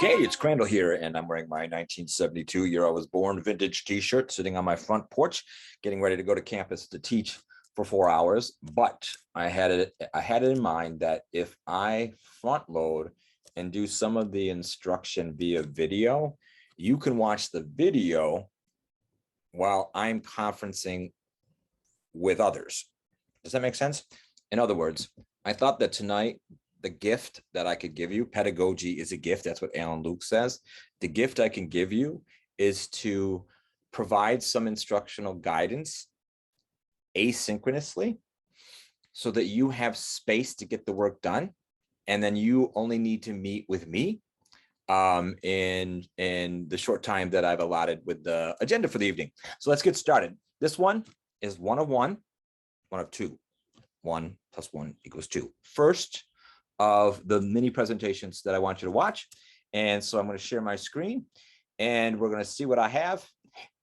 Okay, it's Crandall here, and I'm wearing my 1972 year I was born vintage t-shirt, sitting on my front porch, getting ready to go to campus to teach for 4 hours. But I had it in mind that if I front load and do some of the instruction via video, you can watch the video while I'm conferencing with others. Does that make sense? In other words, I thought that tonight, the gift that I could give you, pedagogy is a gift. That's what Alan Luke says. The gift I can give you is to provide some instructional guidance asynchronously so that you have space to get the work done. And then you only need to meet with me in the short time that I've allotted with the agenda for the evening. So let's get started. This one is one of two. 1 + 1 = 2. First of the mini presentations that I want you to watch. And so I'm going to share my screen and we're going to see what I have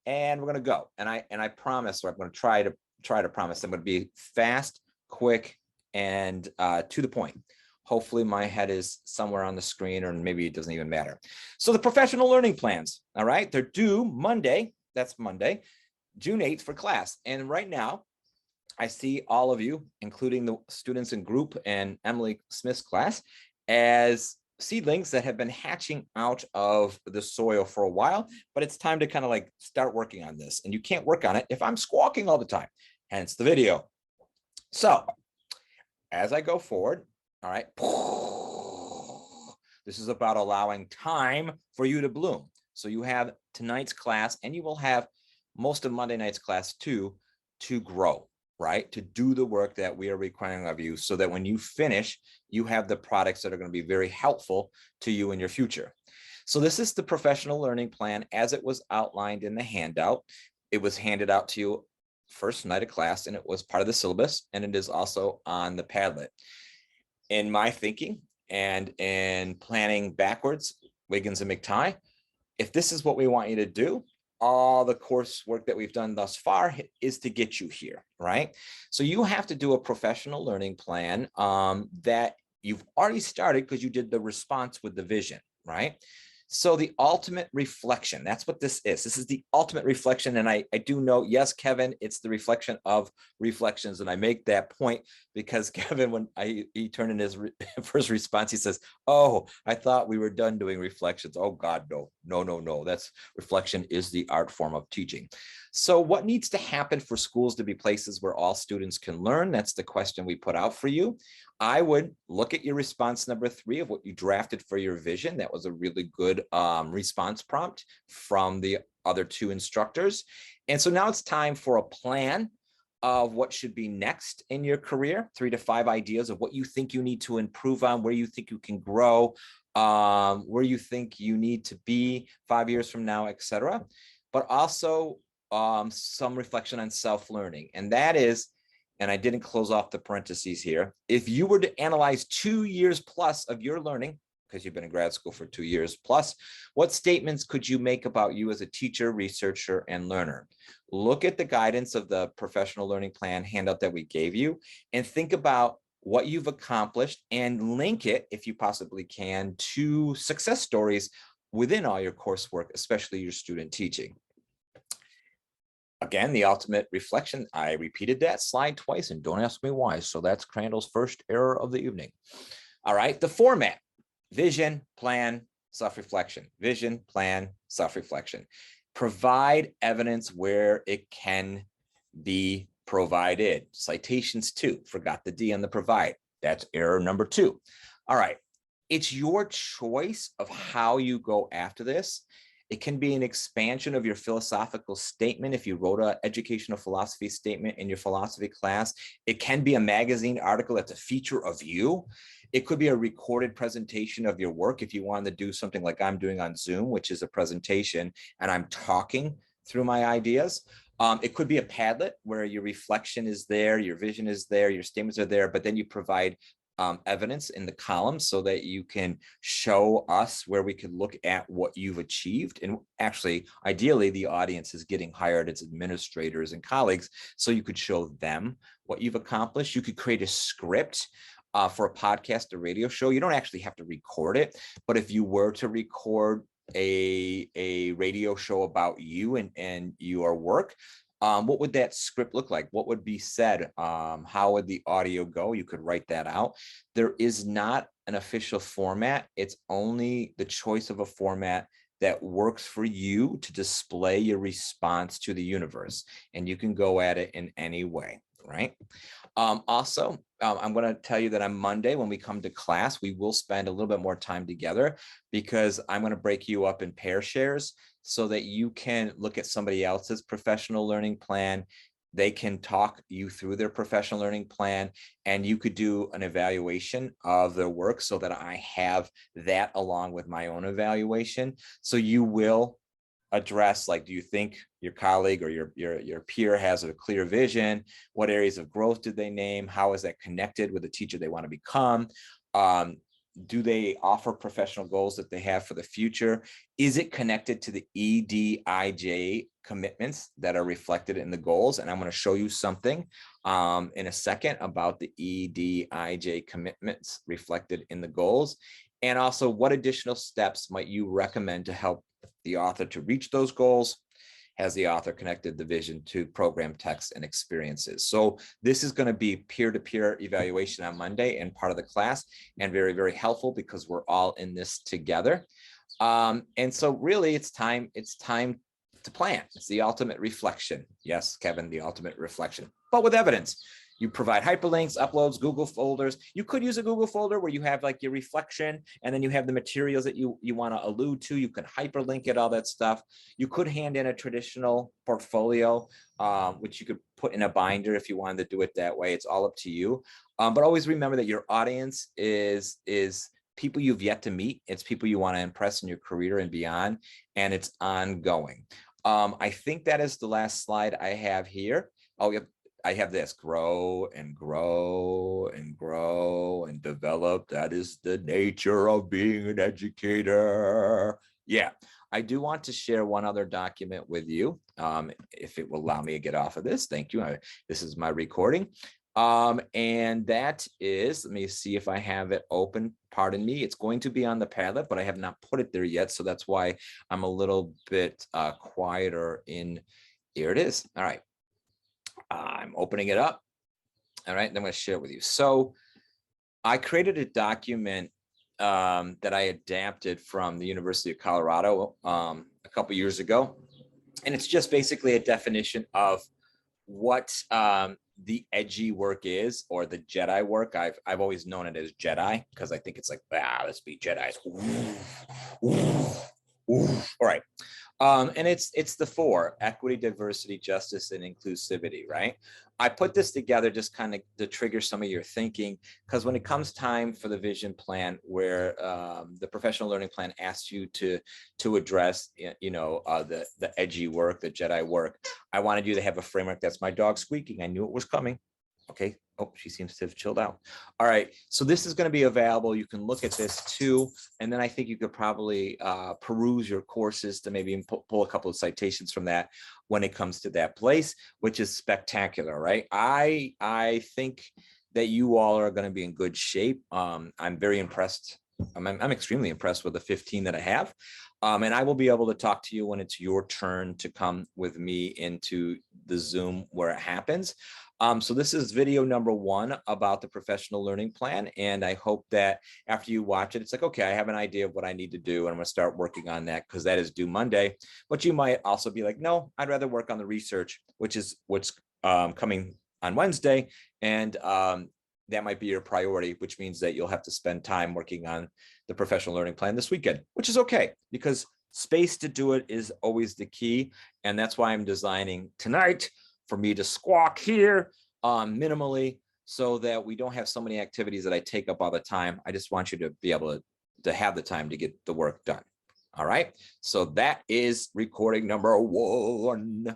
and we're going to go. And I promise, or I'm going to try to promise, I'm going to be fast, quick, and to the point. Hopefully my head is somewhere on the screen, or maybe it doesn't even matter. So the professional learning plans, all right, they're due Monday. That's Monday, June 8th for class. And right now, I see all of you, including the students in group and Emily Smith's class, as seedlings that have been hatching out of the soil for a while, but it's time to kind of like start working on this. And you can't work on it if I'm squawking all the time, hence the video. So as I go forward, all right, this is about allowing time for you to bloom. So you have tonight's class and you will have most of Monday night's class too, to grow. Right, to do the work that we are requiring of you so that when you finish, you have the products that are going to be very helpful to you in your future. So this is the professional learning plan as it was outlined in the handout. It was handed out to you first night of class and it was part of the syllabus, and it is also on the Padlet. In my thinking and in planning backwards, Wiggins and McTighe, if this is what we want you to do, all the coursework that we've done thus far is to get you here, right? So you have to do a professional learning plan that you've already started because you did the response with the vision, right? So the ultimate reflection, that's what this is. This is the ultimate reflection. And I do know, yes, Kevin, it's the reflection of reflections. And I make that point because Kevin, when he turned in his first response, he says, oh, I thought we were done doing reflections. Oh God, no. That's reflection is the art form of teaching. So what needs to happen for schools to be places where all students can learn? That's the question we put out for you. I would look at your response number 3 of what you drafted for your vision. That was a really good response prompt from the other 2 instructors. And so now it's time for a plan of what should be next in your career, 3 to 5 ideas of what you think you need to improve on, where you think you can grow, where you think you need to be 5 years from now, etc. But also some reflection on self-learning. And that is, and I didn't close off the parentheses here, if you were to analyze 2 years plus of your learning, because you've been in grad school for 2 years plus, what statements could you make about you as a teacher, researcher, and learner? Look at the guidance of the professional learning plan handout that we gave you and think about what you've accomplished and link it, if you possibly can, to success stories within all your coursework, especially your student teaching. Again, the ultimate reflection, I repeated that slide twice and don't ask me why. So that's Crandall's first error of the evening. All right, the format, vision, plan, self-reflection, vision, plan, self-reflection. Provide evidence where it can be provided. Citations too, forgot the D on the provide. That's error number 2. All right, it's your choice of how you go after this. It can be an expansion of your philosophical statement. If you wrote an educational philosophy statement in your philosophy class, it can be a magazine article that's a feature of you. It could be a recorded presentation of your work if you wanted to do something like I'm doing on Zoom, which is a presentation and I'm talking through my ideas. It could be a Padlet where your reflection is there, your vision is there, your statements are there, but then you provide evidence in the columns so that you can show us where we could look at what you've achieved. And actually, ideally, the audience is getting hired as administrators and colleagues, so you could show them what you've accomplished. You could create a script For a podcast or radio show, you don't actually have to record it. But if you were to record a radio show about you and your work, what would that script look like? What would be said? How would the audio go? You could write that out. There is not an official format. It's only the choice of a format that works for you to display your response to the universe. And you can go at it in any way, right? Also, I'm going to tell you that on Monday, when we come to class, we will spend a little bit more time together, because I'm going to break you up in pair shares so that you can look at somebody else's professional learning plan. They can talk you through their professional learning plan, and you could do an evaluation of their work so that I have that along with my own evaluation. So you will address, like, do you think your colleague or your peer has a clear vision? What areas of growth did they name? How is that connected with the teacher they want to become? Do they offer professional goals that they have for the future? Is it connected to the EDIJ commitments that are reflected in the goals? And I'm going to show you something in a second about the EDIJ commitments reflected in the goals. And also, what additional steps might you recommend to help the author to reach those goals? Has the author connected the vision to program text and experiences? So this is going to be peer-to-peer evaluation on Monday and part of the class, and very, very helpful because we're all in this together. And so really it's time to plan. It's the ultimate reflection. Yes, Kevin, the ultimate reflection, but with evidence. You provide hyperlinks, uploads, Google folders. You could use a Google folder where you have like your reflection, and then you have the materials that you want to allude to. You can hyperlink it, all that stuff. You could hand in a traditional portfolio, which you could put in a binder if you wanted to do it that way. It's all up to you. But always remember that your audience is people you've yet to meet. It's people you want to impress in your career and beyond, and it's ongoing. I think that is the last slide I have here. Oh, yep. I have this: grow and grow and grow and develop. That is the nature of being an educator. Yeah, I do want to share one other document with you, if it will allow me to get off of this. Thank you. This is my recording. And that is, let me see if I have it open. Pardon me. It's going to be on the Padlet, but I have not put it there yet. So that's why I'm a little bit quieter in. Here it is. All right. I'm opening it up. All right, and I'm going to share it with you. So I created a document that I adapted from the University of Colorado a couple years ago. And it's just basically a definition of what the edgy work is, or the Jedi work. I've always known it as Jedi because I think it's like, let's be Jedis. All right. And it's the 4: equity, diversity, justice, and inclusivity, right? I put this together just kind of to trigger some of your thinking, because when it comes time for the vision plan, where the professional learning plan asks you to address, the edgy work, the Jedi work, I wanted you to have a framework. That's my dog squeaking. I knew it was coming. Okay. Oh, she seems to have chilled out. All right. So this is going to be available. You can look at this too. And then I think you could probably peruse your courses to maybe pull a couple of citations from that when it comes to that place, which is spectacular, right? I think that you all are going to be in good shape. I'm very impressed. I'm extremely impressed with the 15 that I have. And I will be able to talk to you when it's your turn to come with me into the Zoom where it happens. So this is video number 1 about the professional learning plan. And I hope that after you watch it, it's like, okay, I have an idea of what I need to do, and I'm going to start working on that, because that is due Monday. But you might also be like, no, I'd rather work on the research, which is what's coming on Wednesday. And that might be your priority, which means that you'll have to spend time working on the professional learning plan this weekend, which is okay, because space to do it is always the key. And that's why I'm designing tonight for me to squawk here minimally, so that we don't have so many activities that I take up all the time. I just want you to be able to have the time to get the work done. All right. So that is recording number 1.